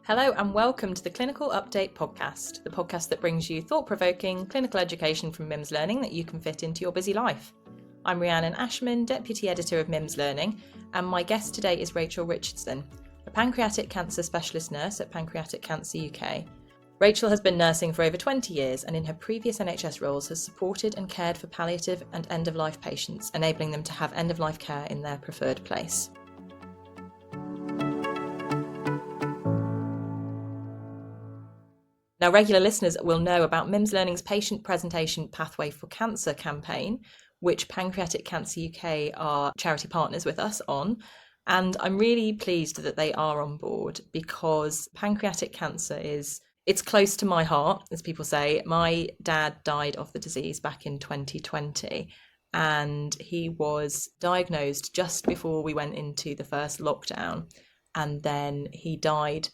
Hello and welcome to the Clinical Update podcast, the podcast that brings you thought-provoking clinical education from MIMS Learning that you can fit into your busy life. I'm Rhiannon Ashman, Deputy Editor of MIMS Learning, and my guest today is Rachel Richardson, a pancreatic cancer specialist nurse at Pancreatic Cancer UK. Rachel has been nursing for over 20 years and in her previous NHS roles has supported and cared for palliative and end-of-life patients, enabling them to have end-of-life care in their preferred place. Now, regular listeners will know about MIMS Learning's Patient Presentation Pathway for Cancer campaign, which Pancreatic Cancer UK are charity partners with us on. And I'm really pleased that they are on board because pancreatic cancer it's close to my heart, as people say. My dad died of the disease back in 2020, and he was diagnosed just before we went into the first lockdown, and then he died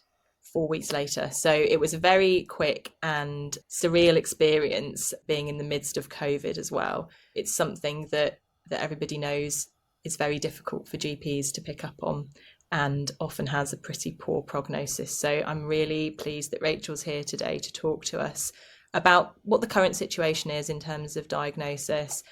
4 weeks later. So it was a very quick and surreal experience being in the midst of COVID as well. It's something that everybody knows is very difficult for GPs to pick up on and often has a pretty poor prognosis. So I'm really pleased that Rachel's here today to talk to us about what the current situation is in terms of diagnosis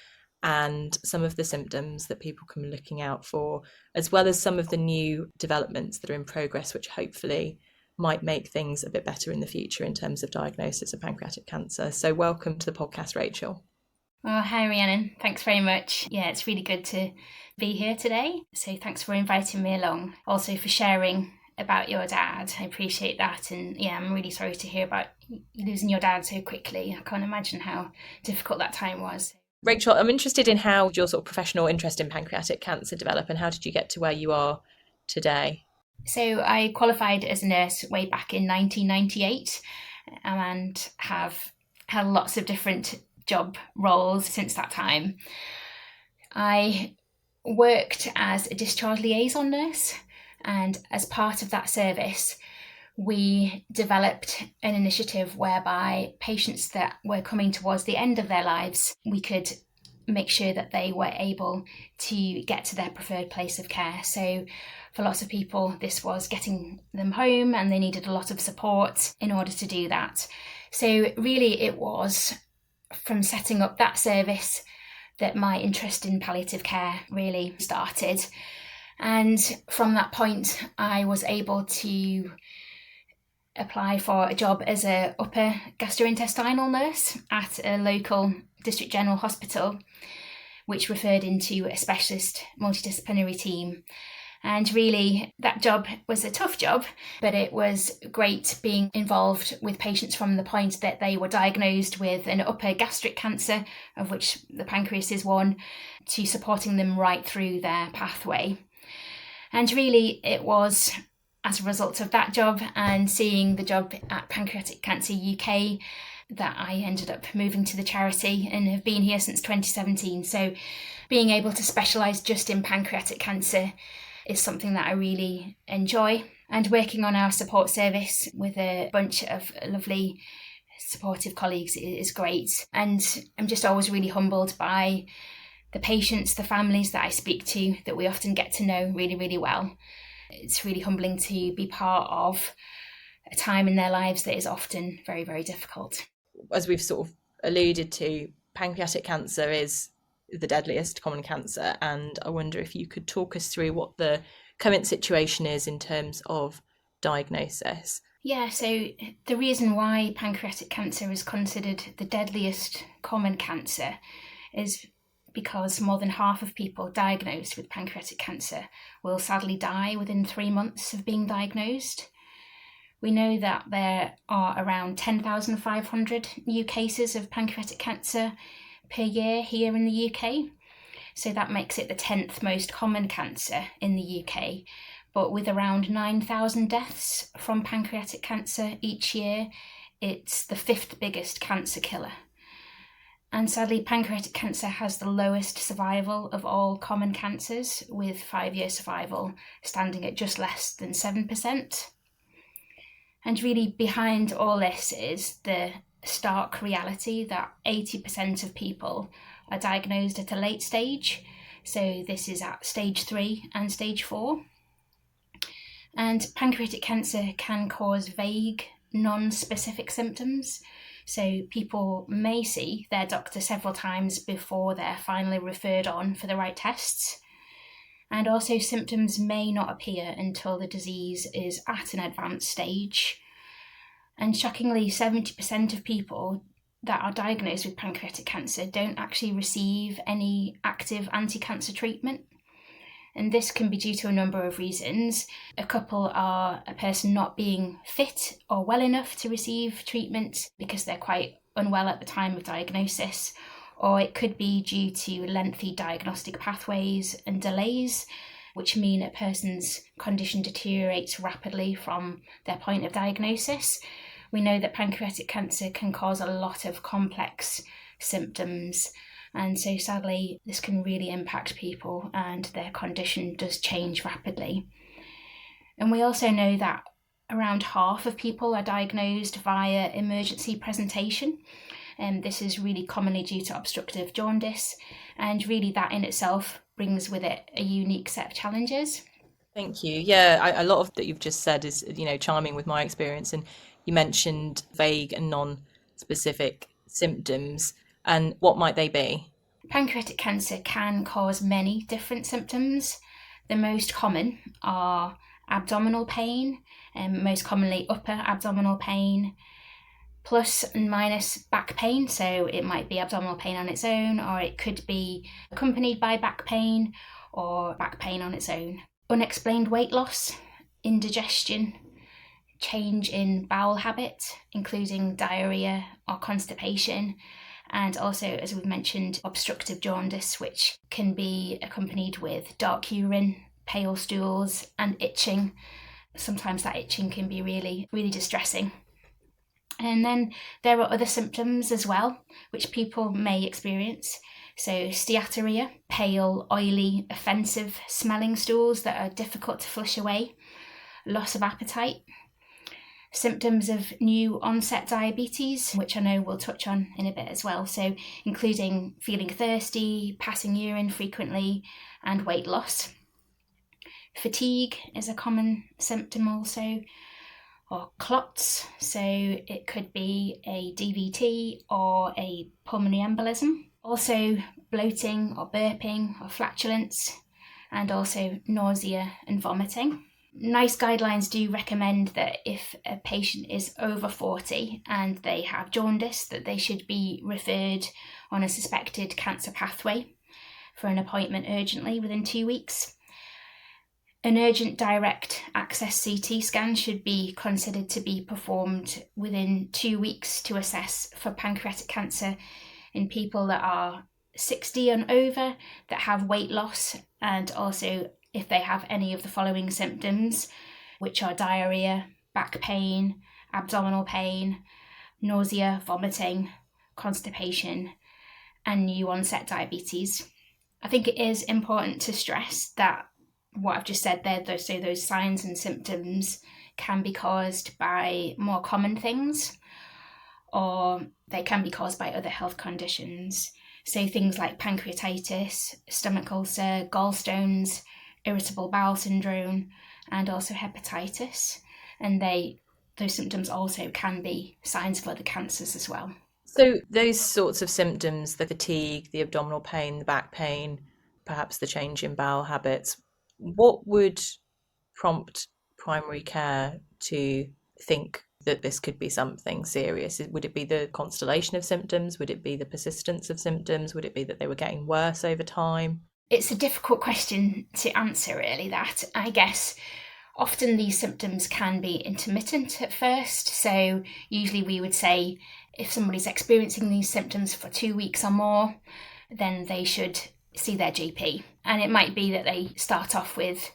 and some of the symptoms that people can be looking out for, as well as some of the new developments that are in progress, which hopefully might make things a bit better in the future in terms of diagnosis of pancreatic cancer. So welcome to the podcast, Rachel. Oh, hi Rhiannon. Thanks very much. Yeah, it's really good to be here today. So thanks for inviting me along. Also for sharing about your dad. I appreciate that. And yeah, I'm really sorry to hear about losing your dad so quickly. I can't imagine how difficult that time was. Rachel, I'm interested in how your sort of professional interest in pancreatic cancer developed and how did you get to where you are today? So I qualified as a nurse way back in 1998 and have had lots of different job roles since that time. I worked as a discharge liaison nurse, and as part of that service, we developed an initiative whereby patients that were coming towards the end of their lives, we could make sure that they were able to get to their preferred place of care. So for lots of people, this was getting them home and they needed a lot of support in order to do that. So really it was from setting up that service that my interest in palliative care really started. And from that point, I was able to apply for a job as an upper gastrointestinal nurse at a local district general hospital, which referred into a specialist multidisciplinary team. And really, that job was a tough job, but it was great being involved with patients from the point that they were diagnosed with an upper gastric cancer, of which the pancreas is one, to supporting them right through their pathway. And really, it was as a result of that job and seeing the job at Pancreatic Cancer UK that I ended up moving to the charity and have been here since 2017. So being able to specialise just in pancreatic cancer is something that I really enjoy. And working on our support service with a bunch of lovely supportive colleagues is great. And I'm just always really humbled by the patients, the families that I speak to, that we often get to know really, really well. It's really humbling to be part of a time in their lives that is often very, very difficult. As we've sort of alluded to, pancreatic cancer is the deadliest common cancer, and I wonder if you could talk us through what the current situation is in terms of diagnosis. Yeah, so the reason why pancreatic cancer is considered the deadliest common cancer is because more than half of people diagnosed with pancreatic cancer will sadly die within 3 months of being diagnosed. We know that there are around 10,500 new cases of pancreatic cancer per year here in the UK. So that makes it the 10th most common cancer in the UK. But with around 9,000 deaths from pancreatic cancer each year, it's the 5th biggest cancer killer. And sadly, pancreatic cancer has the lowest survival of all common cancers, with 5-year survival standing at just less than 7%. And really behind all this is the stark reality that 80% of people are diagnosed at a late stage. So this is at stage 3 and stage 4. And pancreatic cancer can cause vague, non-specific symptoms. So people may see their doctor several times before they're finally referred on for the right tests. And also symptoms may not appear until the disease is at an advanced stage. And shockingly, 70% of people that are diagnosed with pancreatic cancer don't actually receive any active anti-cancer treatment. And this can be due to a number of reasons. A couple are a person not being fit or well enough to receive treatment because they're quite unwell at the time of diagnosis, or it could be due to lengthy diagnostic pathways and delays, which mean a person's condition deteriorates rapidly from their point of diagnosis. We know that pancreatic cancer can cause a lot of complex symptoms, and so sadly this can really impact people and their condition does change rapidly. And we also know that around half of people are diagnosed via emergency presentation, and this is really commonly due to obstructive jaundice, and really that in itself brings with it a unique set of challenges. Thank you. Yeah, a lot of that you've just said is, chiming with my experience. And you mentioned vague and non-specific symptoms. And what might they be? Pancreatic cancer can cause many different symptoms. The most common are abdominal pain, and most commonly upper abdominal pain, plus and minus back pain. So it might be abdominal pain on its own, or it could be accompanied by back pain, or back pain on its own. Unexplained weight loss, indigestion, change in bowel habit, including diarrhea or constipation, and also, as we've mentioned, obstructive jaundice, which can be accompanied with dark urine, pale stools, and itching. Sometimes that itching can be really, really distressing. And then there are other symptoms as well, which people may experience. So steatorrhea, pale, oily, offensive smelling stools that are difficult to flush away, loss of appetite, symptoms of new-onset diabetes, which I know we'll touch on in a bit as well, so including feeling thirsty, passing urine frequently, and weight loss. Fatigue is a common symptom also, or clots, so it could be a DVT or a pulmonary embolism. Also bloating or burping or flatulence, and also nausea and vomiting. NICE guidelines do recommend that if a patient is over 40 and they have jaundice, that they should be referred on a suspected cancer pathway for an appointment urgently within 2 weeks. An urgent direct access CT scan should be considered to be performed within 2 weeks to assess for pancreatic cancer in people that are 60 and over, that have weight loss, and also if they have any of the following symptoms, which are diarrhea, back pain, abdominal pain, nausea, vomiting, constipation, and new-onset diabetes. I think it is important to stress that what I've just said there, those signs and symptoms can be caused by more common things, or they can be caused by other health conditions. So things like pancreatitis, stomach ulcer, gallstones, irritable bowel syndrome, and also hepatitis. And those symptoms also can be signs of other cancers as well. So those sorts of symptoms, the fatigue, the abdominal pain, the back pain, perhaps the change in bowel habits, what would prompt primary care to think that this could be something serious? Would it be the constellation of symptoms? Would it be the persistence of symptoms? Would it be that they were getting worse over time? It's a difficult question to answer, really, that. I guess often these symptoms can be intermittent at first. So usually we would say if somebody's experiencing these symptoms for 2 weeks or more, then they should see their GP. And it might be that they start off with,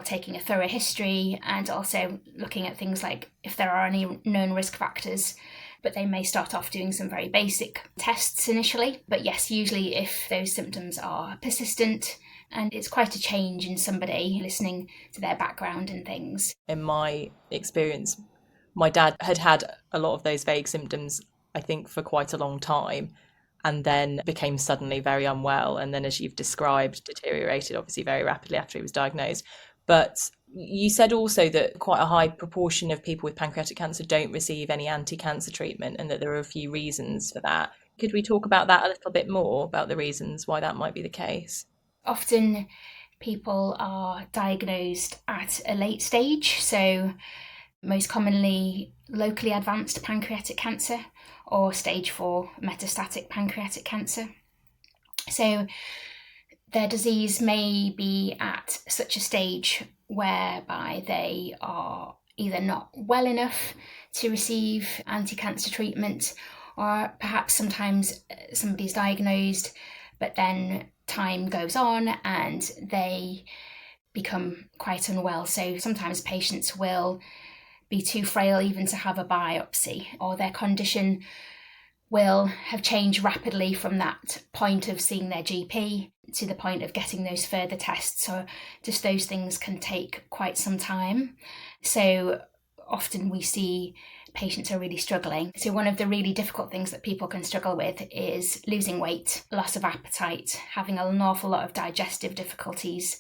taking a thorough history and also looking at things like if there are any known risk factors, but they may start off doing some very basic tests initially. But yes, usually if those symptoms are persistent and it's quite a change in somebody, listening to their background and things. In my experience, my dad had had a lot of those vague symptoms, I think, for quite a long time, and then became suddenly very unwell. And then, as you've described, deteriorated obviously very rapidly after he was diagnosed. But You said also that quite a high proportion of people with pancreatic cancer don't receive any anti-cancer treatment and that there are a few reasons for that. Could we talk about that a little bit more, about the reasons why that might be the case? Often people are diagnosed at a late stage, so most commonly locally advanced pancreatic cancer or stage 4 metastatic pancreatic cancer. So their disease may be at such a stage whereby they are either not well enough to receive anti-cancer treatment, or perhaps sometimes somebody's diagnosed, but then time goes on and they become quite unwell. So sometimes patients will be too frail even to have a biopsy, or their condition will have changed rapidly from that point of seeing their GP to the point of getting those further tests. So just those things can take quite some time. So often we see patients are really struggling. So one of the really difficult things that people can struggle with is losing weight, loss of appetite, having an awful lot of digestive difficulties.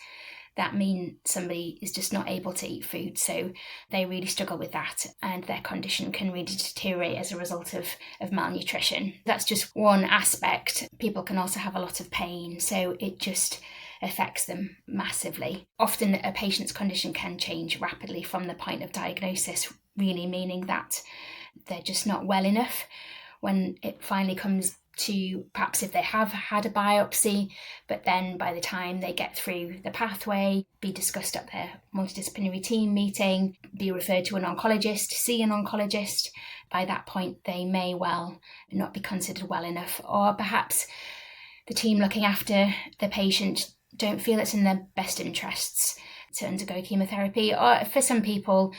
That means somebody is just not able to eat food. So they really struggle with that, and their condition can really deteriorate as a result of malnutrition. That's just one aspect. People can also have a lot of pain, so it just affects them massively. Often a patient's condition can change rapidly from the point of diagnosis, really meaning that they're just not well enough when it finally comes to perhaps if they have had a biopsy, but then by the time they get through the pathway, be discussed at their multidisciplinary team meeting, be referred to an oncologist, see an oncologist, by that point they may well not be considered well enough, or perhaps the team looking after the patient don't feel it's in their best interests to undergo chemotherapy. Or for some people,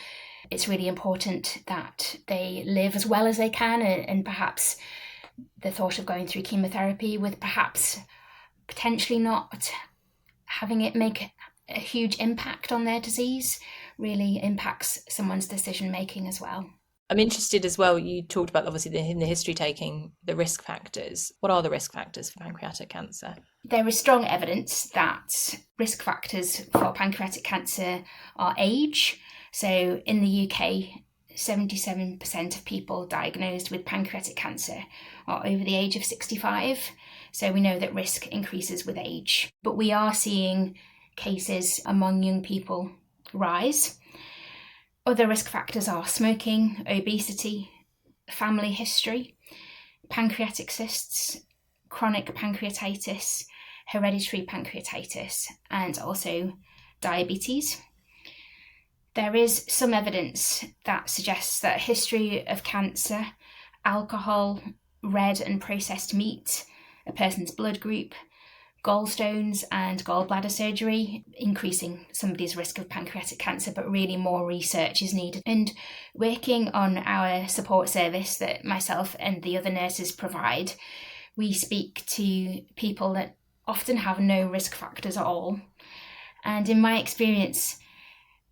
it's really important that they live as well as they can, and perhaps the thought of going through chemotherapy with perhaps potentially not having it make a huge impact on their disease really impacts someone's decision making as well. I'm interested as well, you talked about obviously in the history taking the risk factors. What are the risk factors for pancreatic cancer? There is strong evidence that risk factors for pancreatic cancer are age. So in the UK, 77% of people diagnosed with pancreatic cancer are over the age of 65. So we know that risk increases with age. But we are seeing cases among young people rise. Other risk factors are smoking, obesity, family history, pancreatic cysts, chronic pancreatitis, hereditary pancreatitis, and also diabetes. There is some evidence that suggests that a history of cancer, alcohol, red and processed meat, a person's blood group, gallstones and gallbladder surgery, increasing somebody's risk of pancreatic cancer, but really more research is needed. And working on our support service that myself and the other nurses provide, we speak to people that often have no risk factors at all. And in my experience,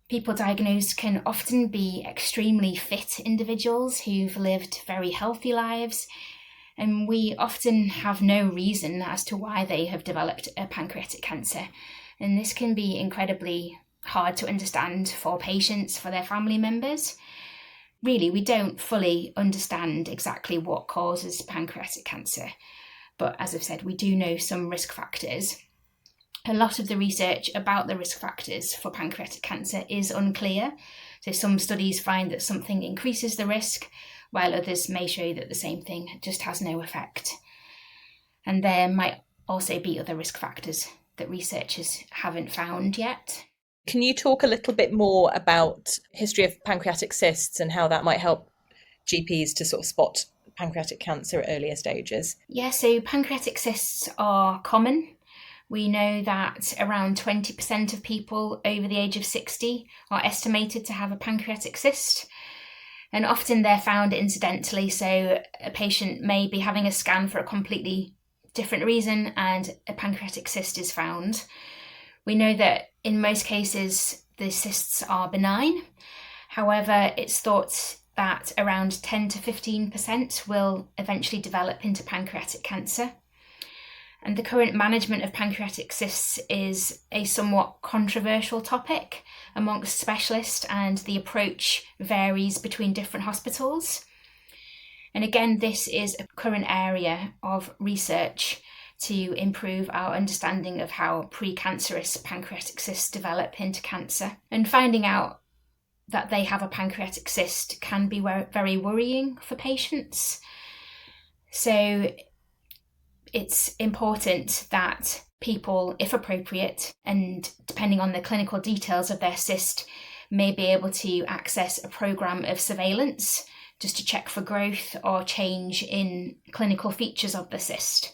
people diagnosed can often be extremely fit individuals who've lived very healthy lives, and we often have no reason as to why they have developed a pancreatic cancer. And this can be incredibly hard to understand for patients, for their family members. Really, we don't fully understand exactly what causes pancreatic cancer, but as I've said, we do know some risk factors. A lot of the research about the risk factors for pancreatic cancer is unclear. So some studies find that something increases the risk, while others may show that the same thing just has no effect. And there might also be other risk factors that researchers haven't found yet. Can you talk a little bit more about history of pancreatic cysts and how that might help GPs to sort of spot pancreatic cancer at earlier stages? Yeah, so pancreatic cysts are common. We know that around 20% of people over the age of 60 are estimated to have a pancreatic cyst. And often they're found incidentally, so a patient may be having a scan for a completely different reason and a pancreatic cyst is found. We know that in most cases the cysts are benign. However, it's thought that around 10 to 15% will eventually develop into pancreatic cancer. And the current management of pancreatic cysts is a somewhat controversial topic amongst specialists, and the approach varies between different hospitals. And again, this is a current area of research to improve our understanding of how precancerous pancreatic cysts develop into cancer. And finding out that they have a pancreatic cyst can be very worrying for patients. So it's important that people, if appropriate, and depending on the clinical details of their cyst, may be able to access a programme of surveillance just to check for growth or change in clinical features of the cyst.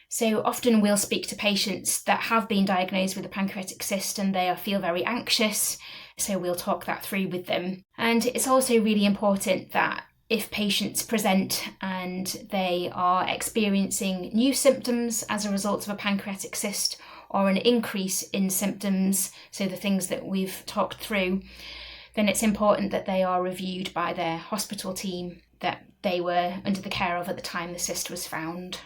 So often we'll speak to patients that have been diagnosed with a pancreatic cyst and they feel very anxious, so we'll talk that through with them. And it's also really important that if patients present and they are experiencing new symptoms as a result of a pancreatic cyst or an increase in symptoms, so the things that we've talked through, then it's important that they are reviewed by their hospital team that they were under the care of at the time the cyst was found.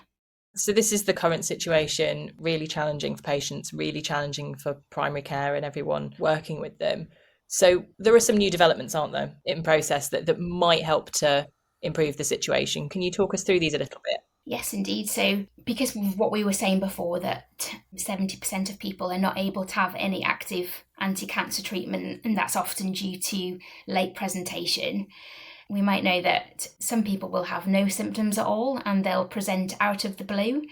So this is the current situation, really challenging for patients, really challenging for primary care and everyone working with them. So there are some new developments, aren't there, in process that might help to improve the situation. Can you talk us through these a little bit? Yes, indeed. So because of what we were saying before, that 70% of people are not able to have any active anti-cancer treatment, and that's often due to late presentation. We might know that some people will have no symptoms at all and they'll present out of the blue.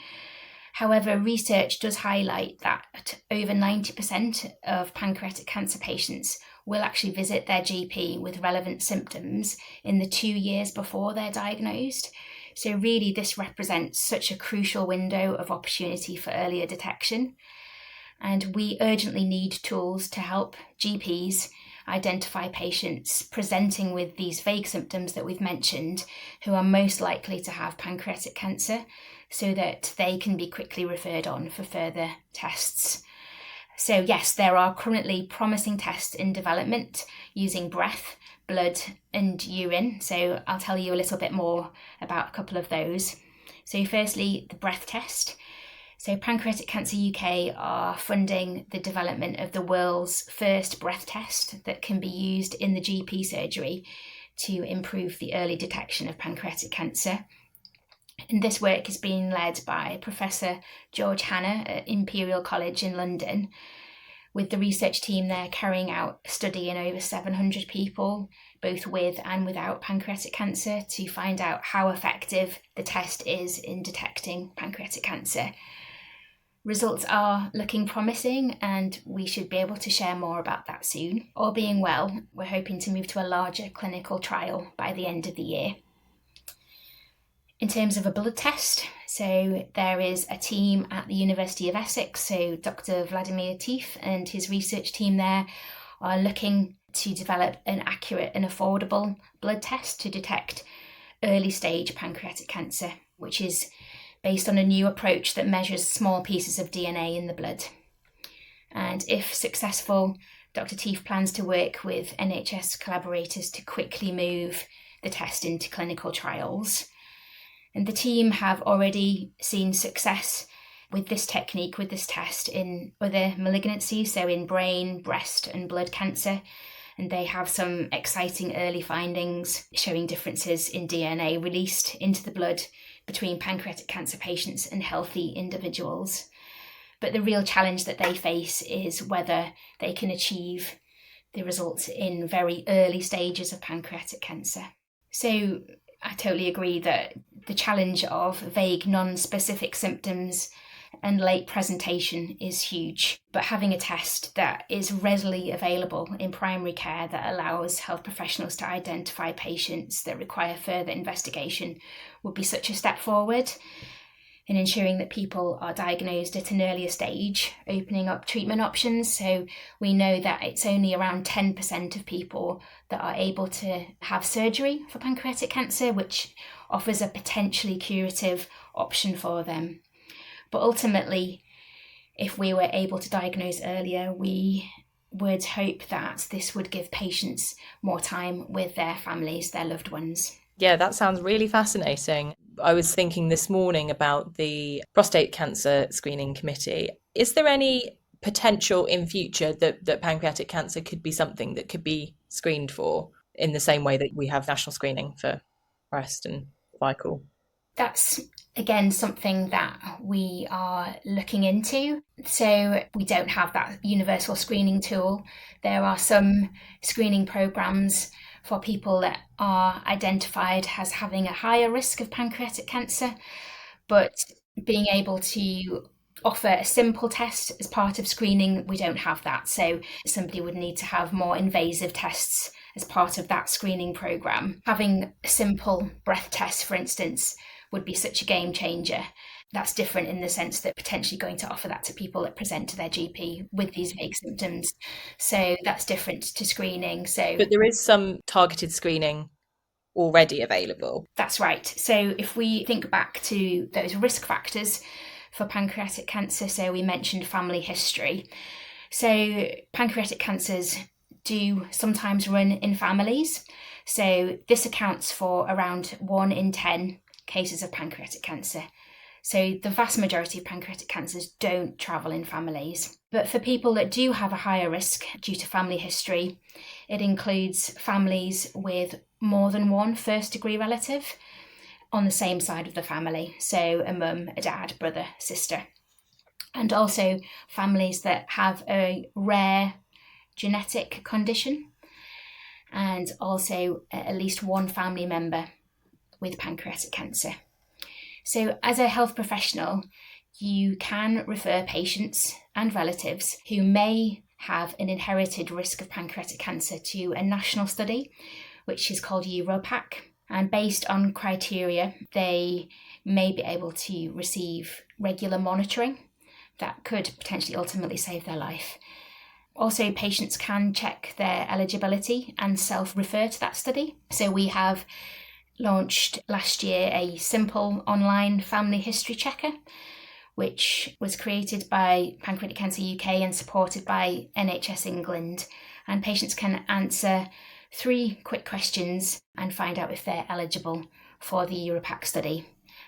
However, research does highlight that over 90% of pancreatic cancer patients will actually visit their GP with relevant symptoms in the 2 years before they're diagnosed. So really, this represents such a crucial window of opportunity for earlier detection. And we urgently need tools to help GPs identify patients presenting with these vague symptoms that we've mentioned who are most likely to have pancreatic cancer, so that they can be quickly referred on for further tests. So yes, there are currently promising tests in development using breath, blood and urine. So I'll tell you a little bit more about a couple of those. So firstly, the breath test. So Pancreatic Cancer UK are funding the development of the world's first breath test that can be used in the GP surgery to improve the early detection of pancreatic cancer. And this work is being led by Professor George Hanna at Imperial College in London, with the research team there carrying out a study in over 700 people, both with and without pancreatic cancer, to find out how effective the test is in detecting pancreatic cancer. Results are looking promising and we should be able to share more about that soon. All being well, we're hoping to move to a larger clinical trial by the end of the year. In terms of a blood test, so there is a team at the University of Essex, so Dr. Vladimir Teef and his research team there are looking to develop an accurate and affordable blood test to detect early stage pancreatic cancer, which is based on a new approach that measures small pieces of DNA in the blood. And if successful, Dr. Teef plans to work with NHS collaborators to quickly move the test into clinical trials. And the team have already seen success with this technique, with this test, in other malignancies, so in brain, breast and blood cancer. And they have some exciting early findings showing differences in DNA released into the blood between pancreatic cancer patients and healthy individuals. But the real challenge that they face is whether they can achieve the results in very early stages of pancreatic cancer. So I totally agree that the challenge of vague, non-specific symptoms and late presentation is huge. But having a test that is readily available in primary care that allows health professionals to identify patients that require further investigation would be such a step forward in ensuring that people are diagnosed at an earlier stage, opening up treatment options. So we know that it's only around 10% of people that are able to have surgery for pancreatic cancer, which offers a potentially curative option for them. But ultimately, if we were able to diagnose earlier, we would hope that this would give patients more time with their families, their loved ones. Yeah, that sounds really fascinating. I was thinking this morning about the prostate cancer screening committee. Is there any potential in future that pancreatic cancer could be something that could be screened for in the same way that we have national screening for breast and cervical? That's again something that we are looking into. So we don't have that universal screening tool. There are some screening programs for people that are identified as having a higher risk of pancreatic cancer, but being able to offer a simple test as part of screening, we don't have that. So somebody would need to have more invasive tests as part of that screening program. Having a simple breath test, for instance, would be such a game changer. That's different in the sense that potentially going to offer that to people that present to their GP with these vague symptoms. So that's different to screening. But there is some targeted screening already available. That's right. So if we think back to those risk factors for pancreatic cancer, so we mentioned family history. So pancreatic cancers do sometimes run in families. So this accounts for around 1 in 10 cases of pancreatic cancer. So the vast majority of pancreatic cancers don't travel in families. But for people that do have a higher risk due to family history, it includes families with more than one first-degree relative on the same side of the family. So a mum, a dad, brother, sister. And also families that have a rare genetic condition, and also at least one family member with pancreatic cancer. So as a health professional, you can refer patients and relatives who may have an inherited risk of pancreatic cancer to a national study, which is called EuroPac. And based on criteria, they may be able to receive regular monitoring that could potentially ultimately save their life. Also, patients can check their eligibility and self-refer to that study. So we have launched last year a simple online family history checker, which was created by Pancreatic Cancer UK and supported by NHS England. And patients can answer 3 quick questions and find out if they're eligible for the EuroPac study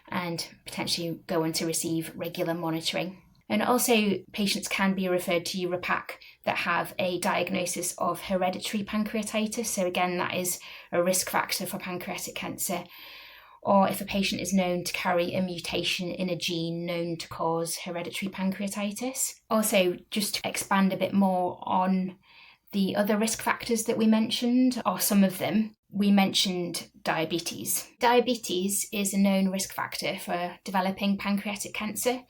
and potentially go on to receive regular monitoring. And also, patients can be referred to EuroPac that have a diagnosis of hereditary pancreatitis. So again, that is a risk factor for pancreatic cancer. Or if a patient is known to carry a mutation in a gene known to cause hereditary pancreatitis. Also, just to expand a bit more on the other risk factors that we mentioned, or some of them, we mentioned diabetes. Diabetes is a known risk factor for developing pancreatic cancer.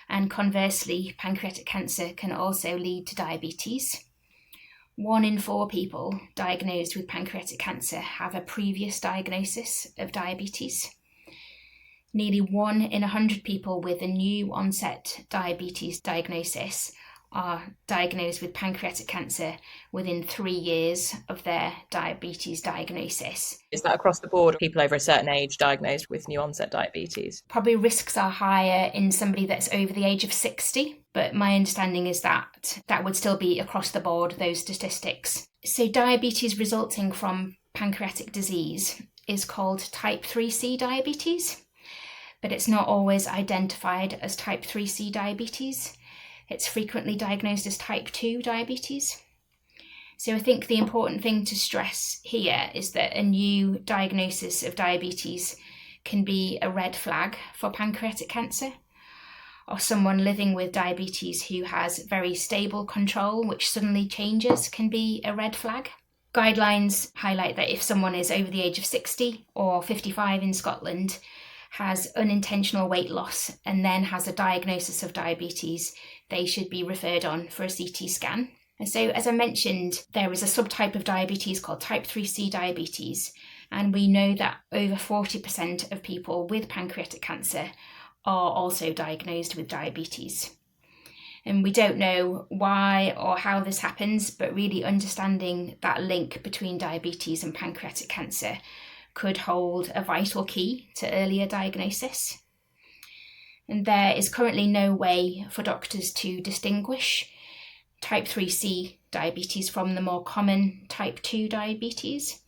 And conversely, pancreatic cancer can also lead to diabetes. 1 in 4 people diagnosed with pancreatic cancer have a previous diagnosis of diabetes. Nearly 1 in 100 people with a new-onset diabetes diagnosis are diagnosed with pancreatic cancer within 3 years of their diabetes diagnosis. Is that across the board, people over a certain age diagnosed with new onset diabetes? Probably risks are higher in somebody that's over the age of 60, but my understanding is that that would still be across the board, those statistics. So diabetes resulting from pancreatic disease is called type 3C diabetes, but it's not always identified as type 3C diabetes. It's frequently diagnosed as type 2 diabetes. So I think the important thing to stress here is that a new diagnosis of diabetes can be a red flag for pancreatic cancer, or someone living with diabetes who has very stable control, which suddenly changes, can be a red flag. Guidelines highlight that if someone is over the age of 60 or 55 in Scotland, has unintentional weight loss and then has a diagnosis of diabetes, they should be referred on for a CT scan. And so, as I mentioned, there is a subtype of diabetes called type 3C diabetes, and we know that over 40% of people with pancreatic cancer are also diagnosed with diabetes. And we don't know why or how this happens, but really understanding that link between diabetes and pancreatic cancer could hold a vital key to earlier diagnosis. And there is currently no way for doctors to distinguish type 3C diabetes from the more common type 2 diabetes.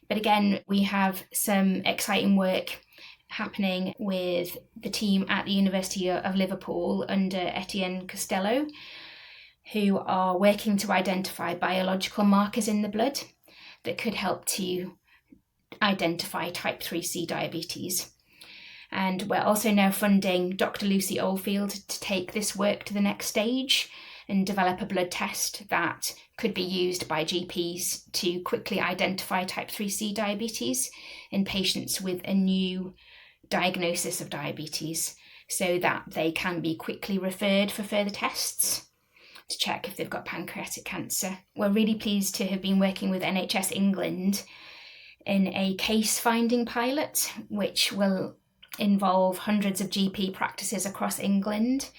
But again, we have some exciting work happening with the team at the University of Liverpool under Etienne Costello, who are working to identify biological markers in the blood that could help to identify type 3C diabetes. And we're also now funding Dr. Lucy Oldfield to take this work to the next stage and develop a blood test that could be used by GPs to quickly identify type 3C diabetes in patients with a new diagnosis of diabetes, so that they can be quickly referred for further tests to check if they've got pancreatic cancer. We're really pleased to have been working with NHS England in a case finding pilot, which will involve hundreds of GP practices across England.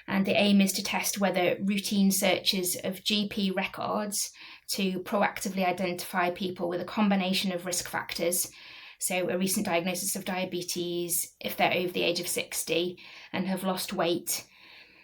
And the aim is to test whether routine searches of GP records to proactively identify people with a combination of risk factors, so a recent diagnosis of diabetes, if they're over the age of 60 and have lost weight,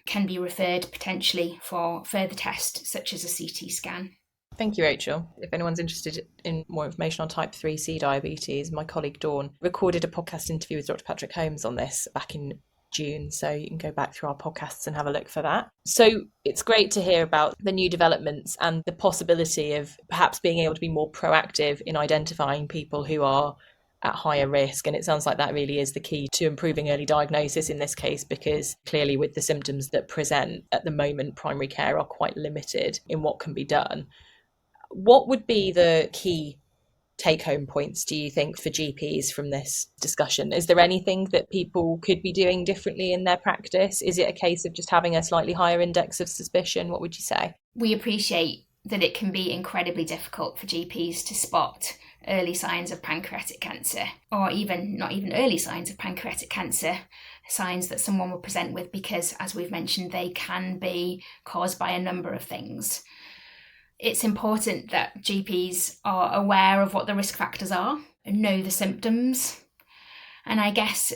can be referred potentially for further tests such as a CT scan. Thank you, Rachel. If anyone's interested in more information on type 3C diabetes, my colleague Dawn recorded a podcast interview with Dr. Patrick Holmes on this back in June, so you can go back through our podcasts and have a look for that. So it's great to hear about the new developments and the possibility of perhaps being able to be more proactive in identifying people who are at higher risk. And it sounds like that really is the key to improving early diagnosis in this case, because clearly with the symptoms that present at the moment, primary care are quite limited in what can be done. What would be the key take-home points, do you think, for GPs from this discussion? Is there anything that people could be doing differently in their practice? Is it a case of just having a slightly higher index of suspicion? What would you say? We appreciate that it can be incredibly difficult for GPs to spot early signs of pancreatic cancer, or even not even early signs of pancreatic cancer, signs that someone will present with, because, as we've mentioned, they can be caused by a number of things. It's important that GPs are aware of what the risk factors are and know the symptoms. And I guess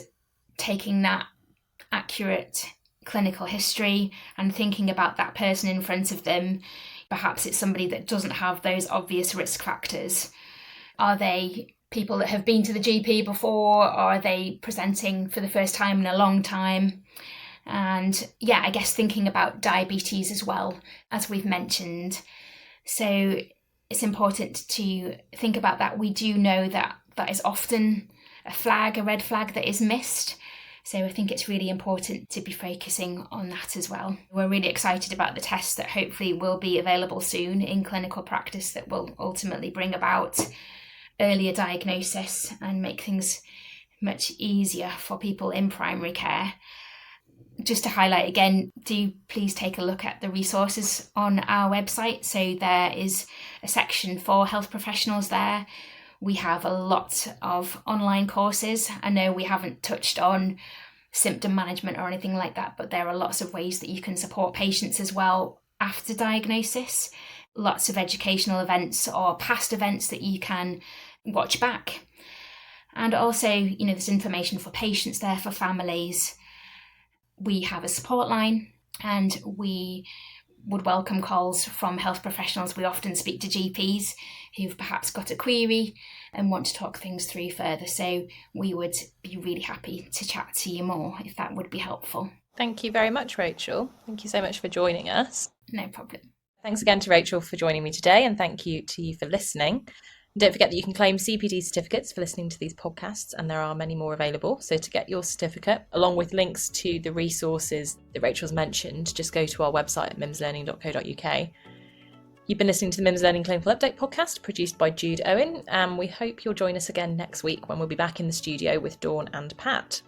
taking that accurate clinical history and thinking about that person in front of them, perhaps it's somebody that doesn't have those obvious risk factors. Are they people that have been to the GP before? Or are they presenting for the first time in a long time? And yeah, I guess thinking about diabetes as well, as we've mentioned. So it's important to think about that. We do know that that is often a red flag that is missed. So I think it's really important to be focusing on that as well. We're really excited about the tests that hopefully will be available soon in clinical practice that will ultimately bring about earlier diagnosis and make things much easier for people in primary care. Just to highlight again, do please take a look at the resources on our website. So there is a section for health professionals there. We have a lot of online courses. I know we haven't touched on symptom management or anything like that, but there are lots of ways that you can support patients as well after diagnosis. Lots of educational events or past events that you can watch back. And also, there's information for patients there, for families. We have a support line, and we would welcome calls from health professionals. We often speak to GPs who've perhaps got a query and want to talk things through further. So we would be really happy to chat to you more if that would be helpful. Thank you very much, Rachel. Thank you so much for joining us. No problem. Thanks again to Rachel for joining me today, and thank you to you for listening. Don't forget that you can claim CPD certificates for listening to these podcasts, and there are many more available. So to get your certificate, along with links to the resources that Rachel's mentioned, just go to our website at mimslearning.co.uk. You've been listening to the MIMS Learning Clinical Update podcast, produced by Jude Owen, and we hope you'll join us again next week when we'll be back in the studio with Dawn and Pat.